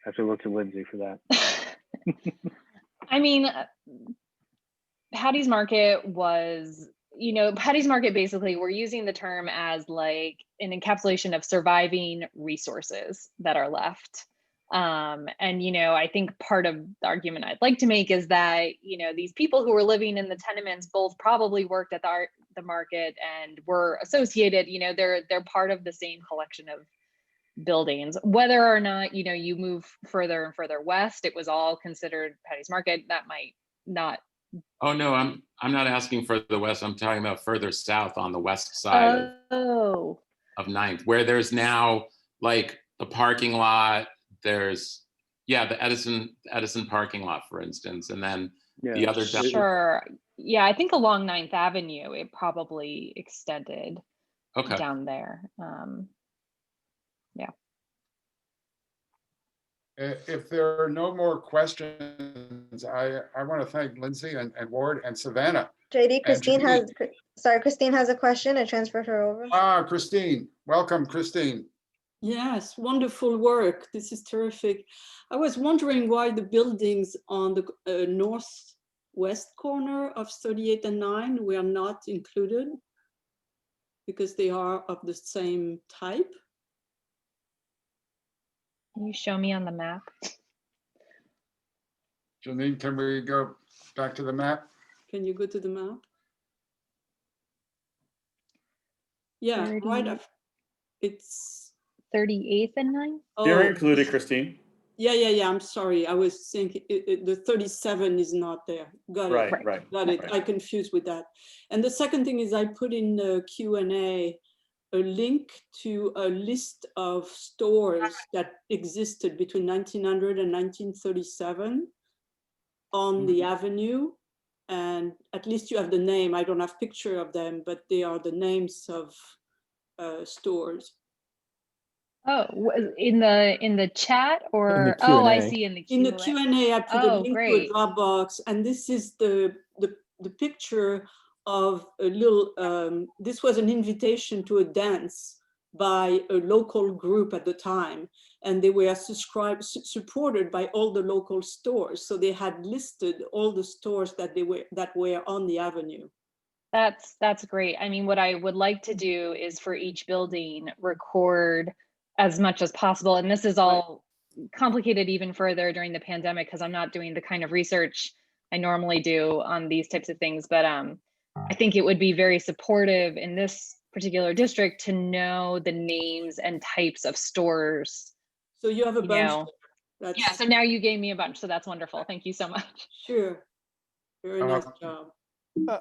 I have to look to Lindsay for that. I mean, Paddy's market was, Paddy's market, basically, we're using the term as like an encapsulation of surviving resources that are left. And, I think part of the argument I'd like to make is that, these people who were living in the tenements both probably worked at the market and were associated, they're part of the same collection of buildings. Whether or not, you move further and further west, it was all considered Paddy's market. That might not. Oh no, I'm not asking for the west. I'm talking about further south on the west side of 9th, where there's now like the parking lot. There's the Edison parking lot, for instance, and then the other. Sure. Yeah, I think along 9th Avenue, it probably extended down there. If there are no more questions, I want to thank Lindsay and Ward and Savannah. JD, Christine has a question. I transferred her over. Christine, welcome, Christine. Yes, wonderful work. This is terrific. I was wondering why the buildings on the northwest corner of 38 and 9 were not included, because they are of the same type. Can you show me on the map? Janine, can we go back to the map? Can you go to the map? Yeah, 30, right up. It's 38th and 9? They're oh, included, Christine. yeah. I'm sorry. I was thinking the 37 is not there. Got it. Right. Got it. I confused with that. And the second thing is I put in the Q&A a link to a list of stores that existed between 1900 and 1937 on the avenue. And at least you have the name. I don't have picture of them, but they are the names of stores. Oh, in the chat, or the oh, I Q&A. see in the In the Q&A. Q&A, I put a Oh, link great. to a Dropbox, and this is the picture of a little, this was an invitation to a dance by a local group at the time, and they were supported by all the local stores. So they had listed all the stores that were on the avenue. That's great. I mean, what I would like to do is for each building record as much as possible. And this is all complicated even further during the pandemic because I'm not doing the kind of research I normally do on these types of things. But I think it would be very supportive in this particular district to know the names and types of stores. So you have a bunch. Yeah, so now you gave me a bunch. So that's wonderful. Thank you so much. Sure. Very nice job.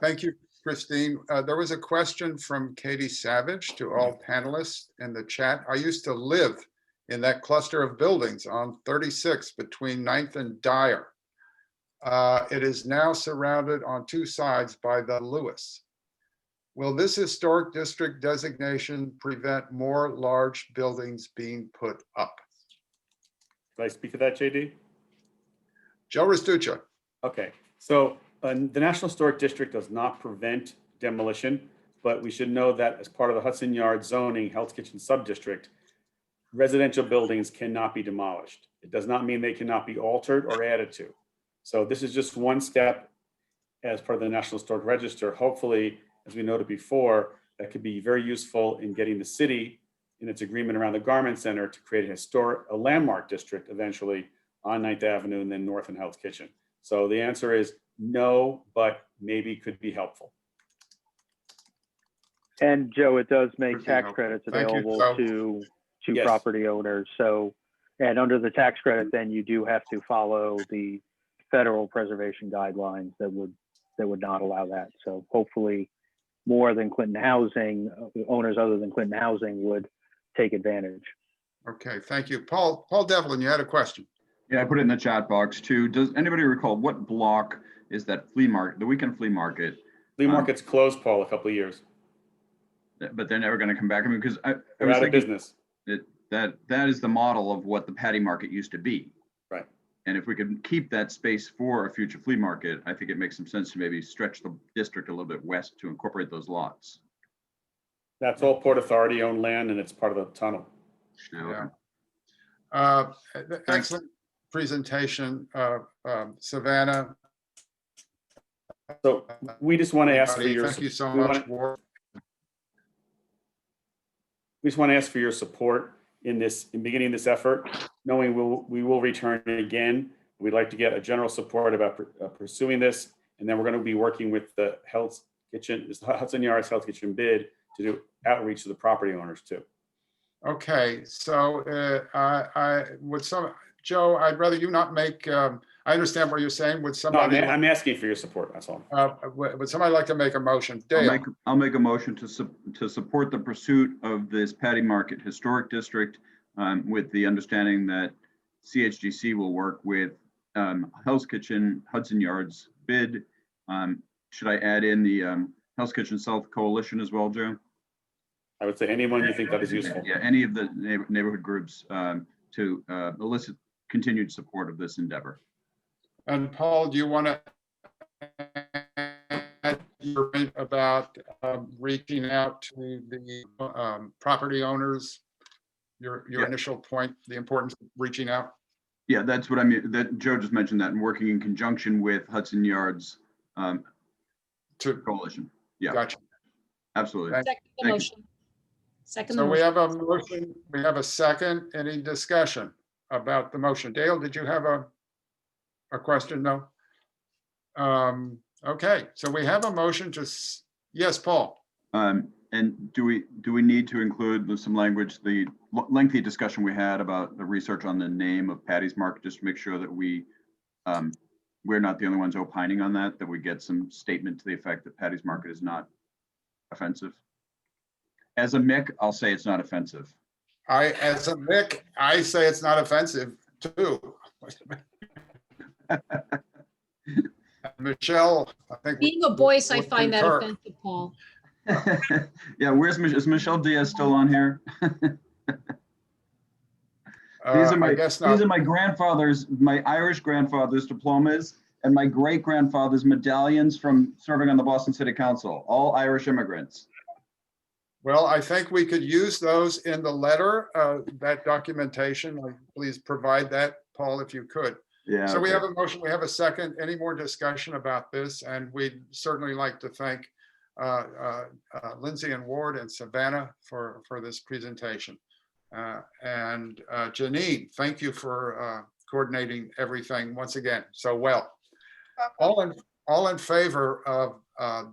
Thank you, Christine. There was a question from Katie Savage to all panelists in the chat. I used to live in that cluster of buildings on 36 between 9th and Dyer. It is now surrounded on two sides by the Lewis. Will this historic district designation prevent more large buildings being put up? Can I speak to that, JD? Joe Restuccia. Okay, so the National Historic District does not prevent demolition, but we should know that as part of the Hudson Yards zoning Hell's Kitchen subdistrict, residential buildings cannot be demolished. It does not mean they cannot be altered or added to. So this is just one step as part of the National Historic Register. Hopefully, as we noted before, that could be very useful in getting the city in its agreement around the Garment Center to create a landmark district eventually on 9th Avenue and then north in Hell's Kitchen. So the answer is no, but maybe could be helpful. And Joe, it does make tax credits available to property owners. So, and under the tax credit, then you do have to follow the federal preservation guidelines that would not allow that. So hopefully more than Clinton Housing, owners other than Clinton Housing would take advantage. Okay, thank you. Paul Devlin, you had a question. Yeah, I put it in the chat box too. Does anybody recall what block is that flea market, the weekend flea market? Flea market's closed, Paul, a couple of years. But they're never going to come back. I mean, because I They're was out of thinking business. that is the model of what the Paddy market used to be. Right. And if we could keep that space for a future flea market, I think it makes some sense to maybe stretch the district a little bit west to incorporate those lots. That's all Port Authority owned land and it's part of the tunnel. Yeah. Excellent presentation, Savannah. So we just want to ask for your thank you so much, Ward. We just want to ask for your support in beginning this effort, knowing we will return again. We'd like to get a general support about pursuing this, and then we're going to be working with the Hell's Kitchen, Hudson Yards Hell's Kitchen bid to do outreach to the property owners too. Okay, so Joe, I'd rather you not make. I understand what you're saying. Would somebody? No, I'm asking for your support. That's all. Would somebody like to make a motion? Dale. I'll make a motion to support the pursuit of this Paddy Market Historic District, with the understanding that CHGC will work with Hell's Kitchen, Hudson Yards bid. Should I add in the Hell's Kitchen South Coalition as well, Joe? I would say anyone you think that is useful. Yeah, any of the neighborhood groups to elicit continued support of this endeavor. And Paul, do you want to add your point about reaching out to the property owners? Your Yeah. initial point, the importance of reaching out? Yeah, that's what I mean. That Joe just mentioned that, and working in conjunction with Hudson Yards Coalition. Yeah, Gotcha. absolutely. Thank- Second the Thank you. motion. Second the So we motion. have a motion, we have a second. Any discussion about the motion? Dale, did you have a question? No? Okay, so we have a motion to, yes, Paul? And do we need to include some language, the lengthy discussion we had about the research on the name of Paddy's Market, just to make sure that we're not the only ones opining on that, that we get some statement to the effect that Paddy's Market is not offensive? As a Mick, I'll say it's not offensive. As a Mick, I say it's not offensive too. Michelle, I think. Being a voice, I would find that concur. offensive, Paul. Yeah, is Michelle Diaz still on here? I guess not. These are my grandfather's, my Irish grandfather's diplomas and my great grandfather's medallions from serving on the Boston City Council, all Irish immigrants. Well, I think we could use those in the letter, that documentation. Please provide that, Paul, if you could. Yeah. So we okay. have a motion, we have a second. Any more discussion about this? And we'd certainly like to thank Lindsay and Ward and Savannah for this presentation. And Janine, thank you for coordinating everything once again so well. All in favor of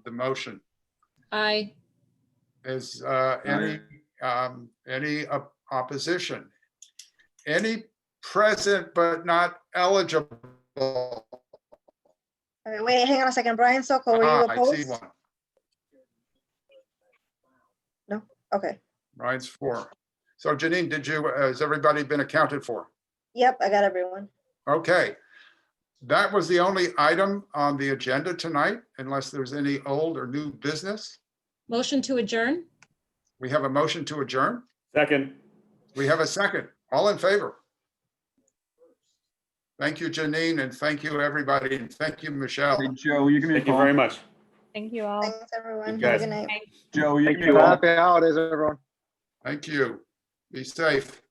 the motion? Aye. Is any opposition? Any present but not eligible? Wait, hang on a second. Brian Sokol, were you I see opposed? one. No? Okay. Ryan's for. So Janine, has everybody been accounted for? Yep, I got everyone. Okay. That was the only item on the agenda tonight, unless there's any old or new business. Motion to adjourn? We have a motion to adjourn. Second. We have a second. All in favor? Thank you, Janine, and thank you, everybody, and thank you, Michelle. Hey, Joe, you give me a Thank you call. very much. Thank you all. Thanks, everyone. You Have a guys. good night. Joe, you Thank give me a you all. call. Happy holidays, everyone. Thank you. Be safe.